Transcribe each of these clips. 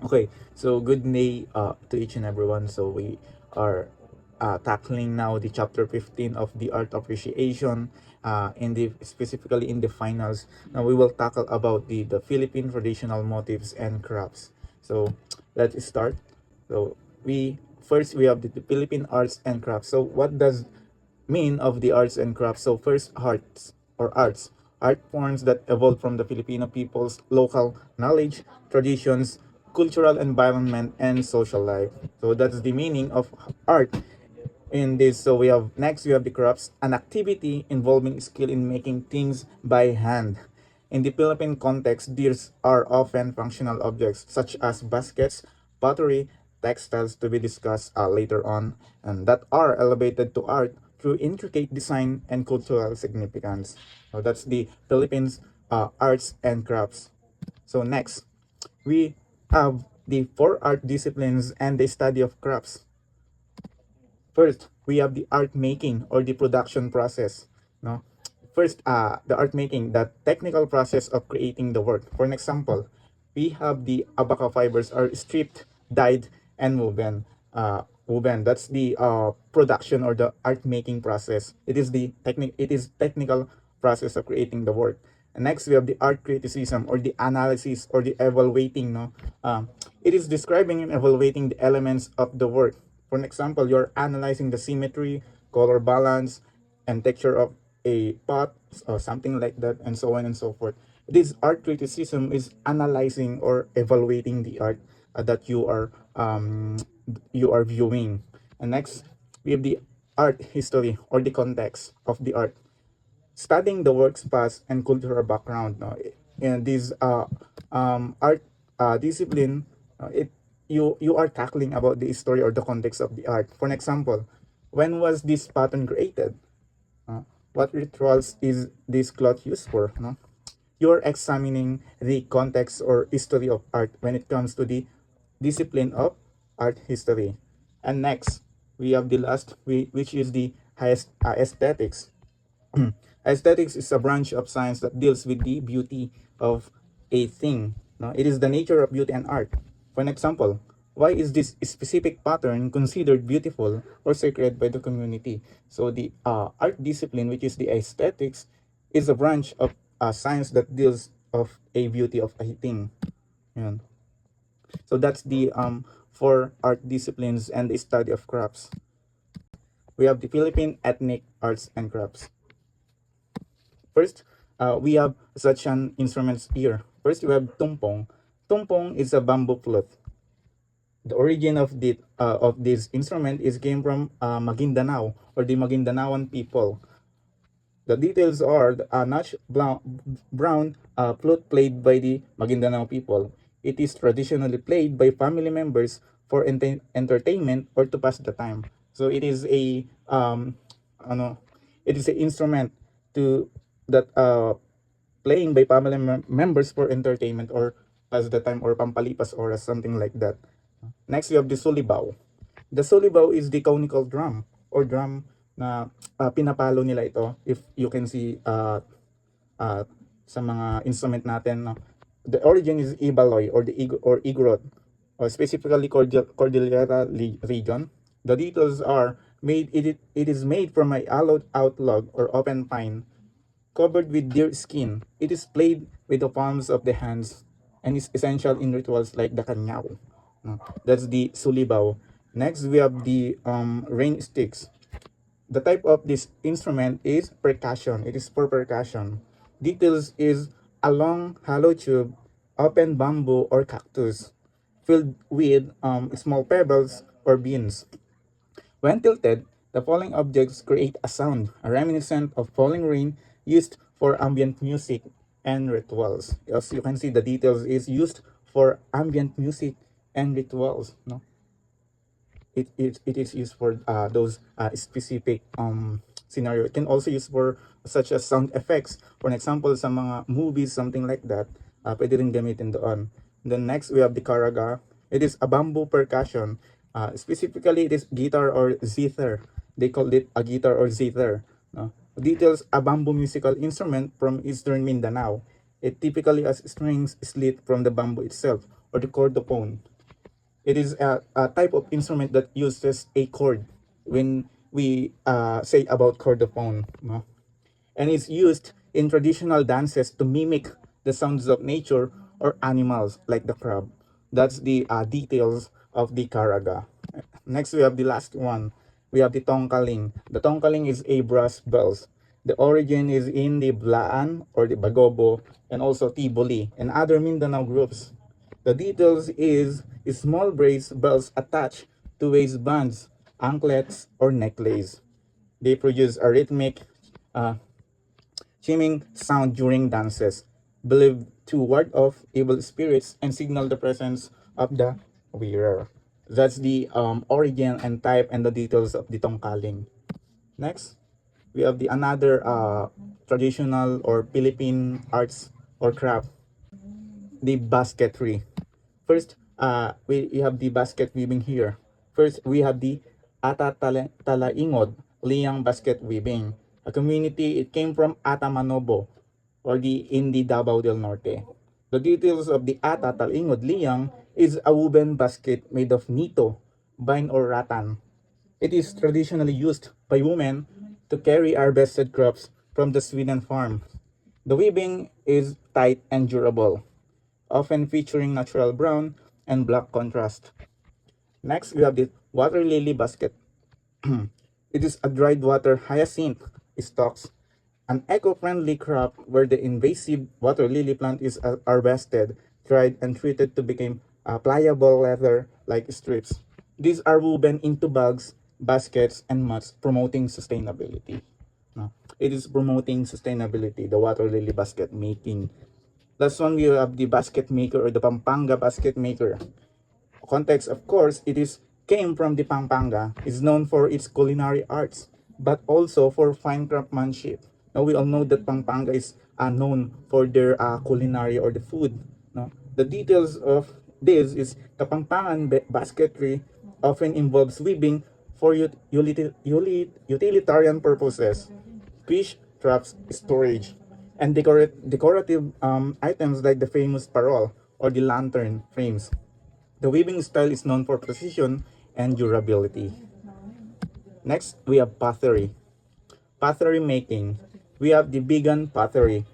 Okay, so good day to each and everyone. So we are tackling now the chapter 15 of the art appreciation in the specifically in the finals. Now we will tackle about the Philippine traditional motifs and crafts. So let's start. So we have the Philippine arts and crafts. So what does mean of the arts and crafts? So first, arts, art forms that evolved from the Filipino people's local knowledge, traditions, cultural environment, and social life. So that's the meaning of art in this. So we have the crafts, an activity involving skill in making things by hand. In the Philippine context, these are often functional objects such as baskets, pottery, textiles to be discussed later on, and that are elevated to art through intricate design and cultural significance. So that's the Philippines arts and crafts. So next, we have the four art disciplines and the study of crafts. First, we have the art making or the production process. No, first, the art making, the technical process of creating the work. For an example, we have the abaca fibers are stripped, dyed, and woven. Woven. That's the production or the art making process. It is the technic. It is technical process of creating the work. And next, we have the art criticism or the analysis or the evaluating. No, it is describing and evaluating the elements of the work. For an example, you're analyzing the symmetry, color balance, and texture of a pot or something like that, and so on and so forth. This art criticism is analyzing or evaluating the art that you are viewing. And next, we have the art history or the context of the art, studying the work's past and cultural background. No? And this art discipline, it you are tackling about the history or the context of the art. For an example, when was this pattern created? Uh, what rituals is this cloth used for? No? You're examining the context or history of art when it comes to the discipline of art history. And next, we have the which is the highest aesthetics. Aesthetics is a branch of science that deals with the beauty of a thing. No? It is the nature of beauty and art. For an example, why is this specific pattern considered beautiful or sacred by the community? So the art discipline, which is the aesthetics, is a branch of science that deals of a beauty of a thing. Yun. So that's the four art disciplines and the study of crafts. We have the Philippine ethnic arts and crafts. First, we have such an instruments here. First, we have tumpong. Tumpong is a bamboo flute. The origin of this instrument is came from Maguindanao or the Maguindanaoan people. The details are a brown flute played by the Maguindanao people. It is traditionally played by family members for entertainment or to pass the time. So it is a ano, it is an instrument to that playing by family members for entertainment or pass the time or pampalipas or something like that. Next, we have the sulibaw. The sulibaw is the conical drum or drum na pinapalo nila ito. If you can see uh, sa mga instrument natin, no? The origin is Ibaloy or the Igorot, or specifically Cordillera region. The details are it is made from a hollowed out log or open pine covered with deer skin. It is played with the palms of the hands and is essential in rituals like the kanyao. No? That's the sulibaw. Next, we have the rain sticks. The type of this instrument is percussion. It is for percussion. Details is a long hollow tube, open bamboo or cactus, filled with small pebbles or beans. When tilted, the falling objects create a sound, a reminiscent of falling rain used for ambient music and rituals. As you can see, the details is used for ambient music and rituals. No? It is used for those specific scenario. It can also use for such as sound effects. For an example, sa mga movies, something like that, pwede rin gamitin doon. Then next, we have the karaga. It is a bamboo percussion. Specifically, it is guitar or zither. They call it a guitar or zither. No? Details, a bamboo musical instrument from eastern Mindanao. It typically has strings slit from the bamboo itself or the cordopone. It is a type of instrument that uses a chord when we say about chordophone, no? And it's used in traditional dances to mimic the sounds of nature or animals like the crab. That's the details of the karaga. Next, we have the last one. We have the tongkaling. The tongkaling is a brass bells. The origin is in the Blaan or the Bagobo and also Tiboli and other Mindanao groups. The details is small brass bells attached to waistbands, anklets, or necklace. They produce a rhythmic uh, chiming sound during dances, believed to ward off evil spirits and signal the presence of the wearer. That's the origin and type and the details of the tongkaling. Next, we have the another traditional or Philippine arts or craft, the basketry. First, we have the basket weaving here. First, we have the Talaingod Liang basket weaving. A community, it came from Atamanobo or in the Davao del Norte. The details of the Talaingod Liang is a woven basket made of nito, vine or rattan. It is traditionally used by women to carry harvested crops from the Sweden farm. The weaving is tight and durable, often featuring natural brown and black contrast. Next, we have the water lily basket. It is a dried water hyacinth stalks, an eco-friendly crop where the invasive water lily plant is harvested, dried, and treated to become pliable leather-like strips. These are woven into bags, baskets, and mats, promoting sustainability. No, it is promoting sustainability, the water lily basket making. Last one, we have the basket maker or the Pampanga basket maker. Context, of course, it is came from the Pampanga, is known for its culinary arts, but also for fine craftsmanship. Now we all know that Pampanga is known for their culinary or the food. No? The details of this is the Pampangan basketry often involves weaving for utilitarian purposes, fish traps, storage, and decorative items like the famous parol or the lantern frames. The weaving style is known for precision and durability. Next, we have pottery. Pottery making. We have the vegan pottery.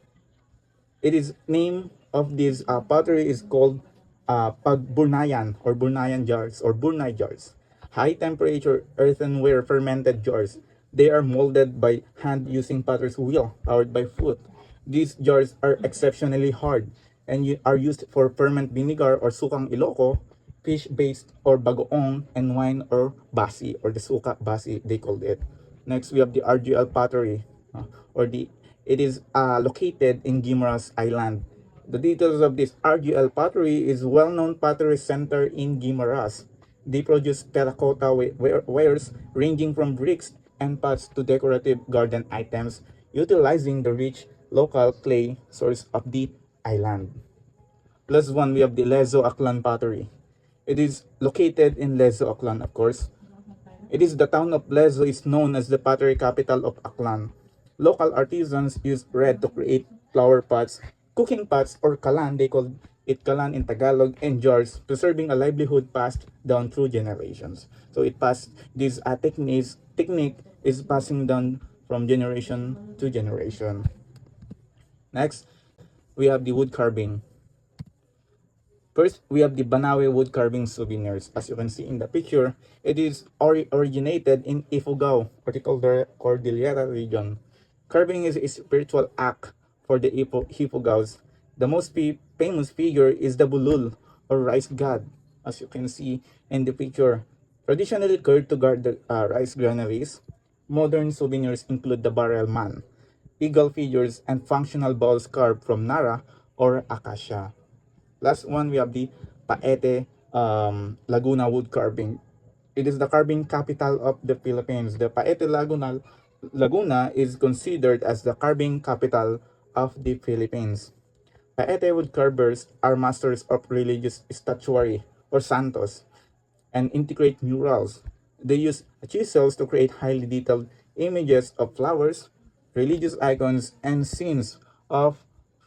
It is name of this pottery is called burnayan or burnayan jars or burnay jars. High temperature earthenware fermented jars. They are molded by hand using potter's wheel powered by foot. These jars are exceptionally hard and are used for ferment vinegar or sukang iloko, fish-based or bagoong, and wine or basi or the suka basi they called it. Next, we have the RGL pottery or the it is located in Guimaras Island. The details of this RGL pottery is well-known pottery center in Guimaras. They produce terracotta wares ranging from bricks and pots to decorative garden items, utilizing the rich local clay source of the island. Plus one, we have the Lezo Aklan pottery. It is located in Lezo Aklan, of course. It is the town of Lezo is known as the pottery capital of Aklan. Local artisans use red to create flower pots, cooking pots, or kalan, they call it kalan in Tagalog, and jars, preserving a livelihood passed down through generations. So it passed, this technique is passing down from generation to generation. Next, we have the wood carving. First, we have the Banawe wood carving souvenirs. As you can see in the picture, it is originated in Ifugao, or the Cordillera region. Carving is a spiritual act for the Ifugaos. The most famous figure is the Bulul, or rice god, as you can see in the picture. Traditionally carved to guard the rice granaries, modern souvenirs include the barrel man, eagle figures, and functional bowls carved from Nara or Acacia. Last one, we have the Paete Laguna wood carving. It is the carving capital of the Philippines. The Paete Laguna is considered as the carving capital of the Philippines. Paete wood carvers are masters of religious statuary or santos and integrate murals. They use chisels to create highly detailed images of flowers, religious icons, and scenes of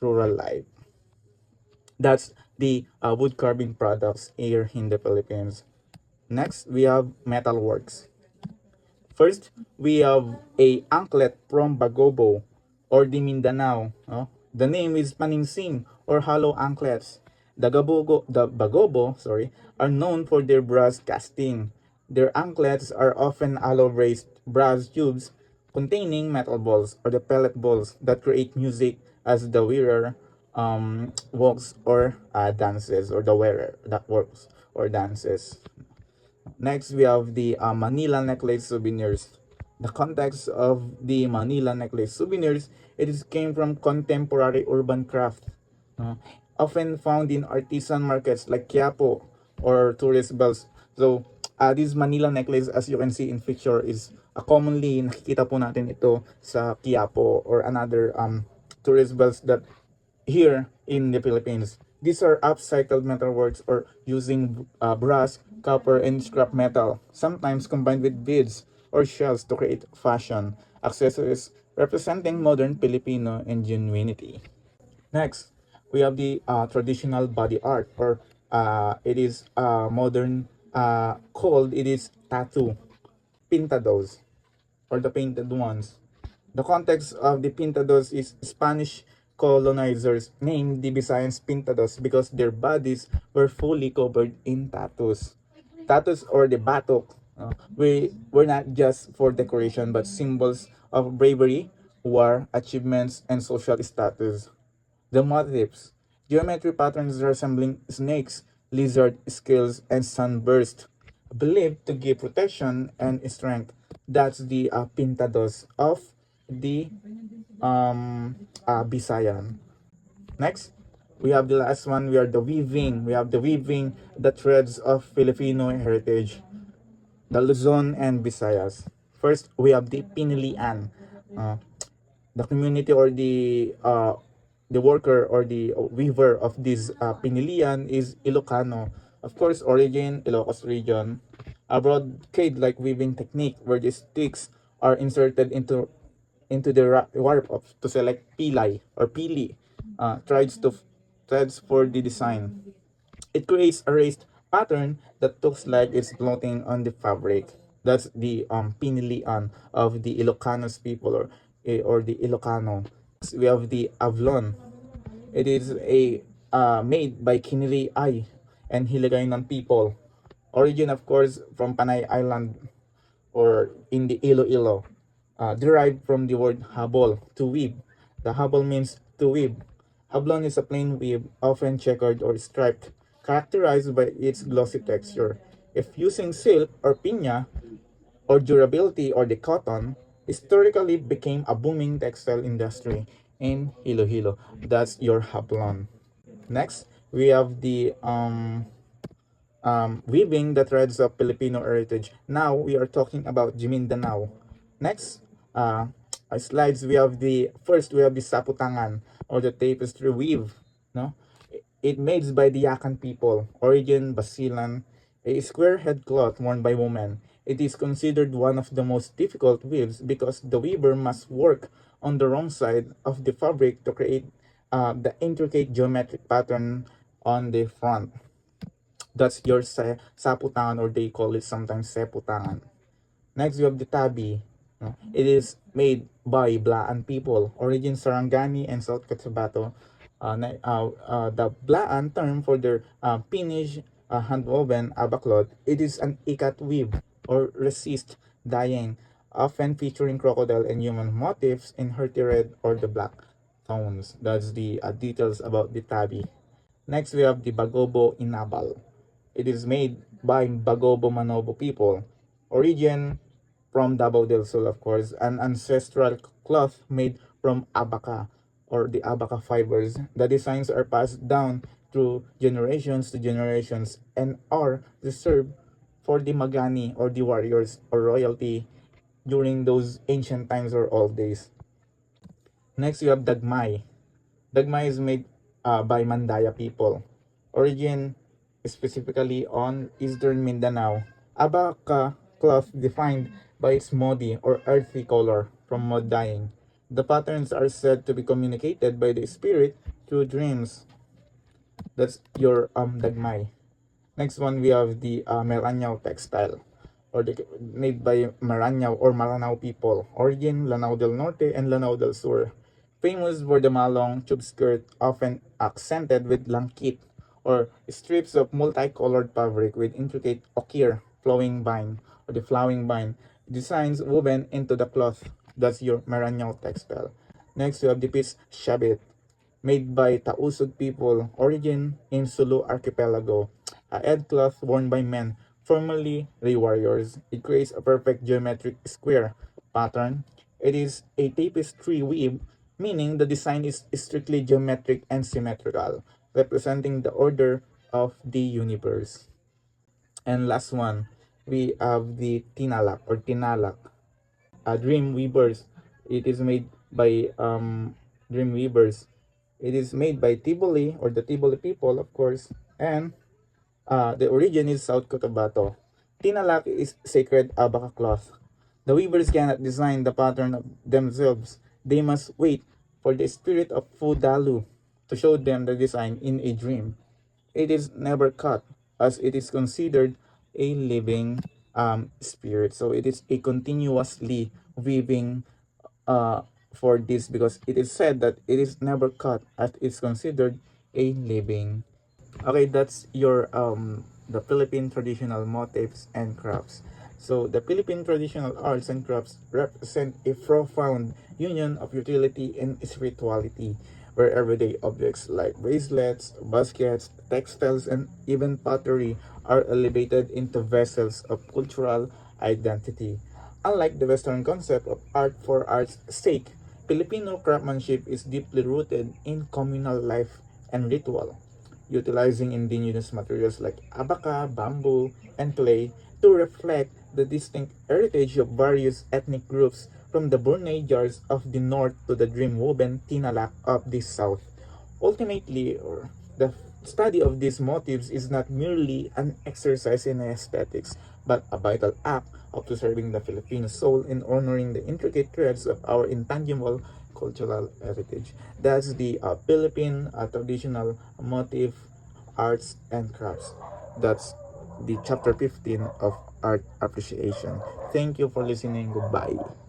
rural life. That's the wood carving products here in the Philippines. Next, we have metalworks. First, we have a anklet from Bagobo or the Mindanao. No? The name is Paningsing or hollow anklets. The Bagobo, are known for their brass casting. Their anklets are often hollow raised brass tubes containing metal balls or the pellet balls that create music as the wearer walks or dances, or the wearer that works or dances. Next, we have the Manila necklace souvenirs. The context of the Manila necklace souvenirs, came from contemporary urban craft, uh, often found in artisan markets like Quiapo or tourist bells. So, this Manila necklace, as you can see in picture, is commonly nakikita po natin ito sa Quiapo or another tourist bells that here in the Philippines. These are upcycled metalworks or using brass, copper, and scrap metal, sometimes combined with beads or shells to create fashion accessories representing modern Filipino ingenuity. Next, we have the traditional body art, or it is modern called it is tattoo, pintados, or the painted ones. The context of the pintados is Spanish colonizers named the Visayans pintados because their bodies were fully covered in tattoos. Tattoos, or the batok, were not just for decoration but symbols of bravery, war, achievements, and social status. The motifs: geometry patterns resembling snakes, lizard scales, and sunburst, believed to give protection and strength. That's the pintados of the Bisayan. Next, we have the last one. We are the weaving. We have the weaving, the threads of Filipino heritage, the Luzon and Visayas. First, we have the Pinilian. Uh, the community, or the worker or the weaver of this Pinilian is Ilocano. Of course, origin Ilocos region. A brocade like weaving technique where the sticks are inserted into the warp of to select pilay or pili, threads for the design. It creates a raised pattern that looks like it's floating on the fabric. That's the pinilian of the Ilocanos people, or the Ilocano. We have the Avlon. It is a made by Kinili Ay and Hiligaynon people. Origin, of course, from Panay Island or in the Iloilo, derived from the word habol, to weave. The habol means to weave. Hablon is a plain weave, often checkered or striped, characterized by its glossy texture. If using silk or piña, or durability, or the cotton, historically became a booming textile industry in Iloilo. That's your hablon. Next, we have the weaving the threads of Filipino heritage. Now we are talking about Mindanao. Next, uh, slides, we have the first, we have the saputangan, or the tapestry weave. No, it made by the Yakan people. Origin Basilan, a square head cloth worn by women. It is considered one of the most difficult weaves because the weaver must work on the wrong side of the fabric to create the intricate geometric pattern on the front. That's your saputangan, or they call it sometimes seputangan. Next, you have the tabi. No? It is made by Blaan people, origin Sarangani and South Cotabato. The Blaan term for their Finnish hand-woven abaklot, it is an ikat weave or resist dyeing, often featuring crocodile and human motifs in hearty red or the black tones. That's the details about the tabi. Next, we have the Bagobo Inabal. It is made by Bagobo Manobo people. Origin from Davao del Sur, of course, an ancestral cloth made from abaca, or the abaca fibers. The designs are passed down through generations to generations and are reserved for the Magani, or the warriors or royalty during those ancient times or old days. Next, you have Dagmay. Dagmay is made by Mandaya people. Origin specifically on eastern Mindanao. Abaca cloth defined by its modi or earthy color from mud dyeing. The patterns are said to be communicated by the spirit through dreams. That's your dagmay. Next one, we have the Maranao textile, or made by Maranao or Maranao people. Origin, Lanao del Norte and Lanao del Sur. Famous for the malong tube skirt, often accented with langkit, or strips of multicolored fabric with intricate okir, flowing vine, or the flowing vine, designs woven into the cloth. That's your Maranao textile. Next, we have the piece Shabit, made by Tausug people, origin in Sulu archipelago. A headcloth worn by men, formerly Ray warriors. It creates a perfect geometric square pattern. It is a tapestry weave, meaning the design is strictly geometric and symmetrical, representing the order of the universe. And last one, we have the tinalak or tinalak, dream weavers. It is made by dream weavers. It is made by Tiboli or the Tiboli people, of course, and the origin is South Cotabato. Tinalak is sacred abaca cloth. The weavers cannot design the pattern of themselves. They must wait for the spirit of Fudalu to show them the design in a dream. It is never cut, as it is considered a living spirit. So it is a continuously weaving uh, for this, because it is said that it is never cut, as it's considered a living. Okay, that's your the Philippine traditional motifs and crafts. So the Philippine traditional arts and crafts represent a profound union of utility and spirituality, where everyday objects like bracelets, baskets, textiles, and even pottery are elevated into vessels of cultural identity. Unlike the Western concept of art for art's sake, Filipino craftsmanship is deeply rooted in communal life and ritual, utilizing indigenous materials like abaca, bamboo, and clay to reflect the distinct heritage of various ethnic groups, from the Brunei jars of the north to the dream woven tinalak of the south. Ultimately, the study of these motifs is not merely an exercise in aesthetics, but a vital act of preserving the Filipino soul and honoring the intricate threads of our intangible cultural heritage. That's the Philippine traditional motif, arts, and crafts. That's the chapter 15 of art appreciation. Thank you for listening. Goodbye.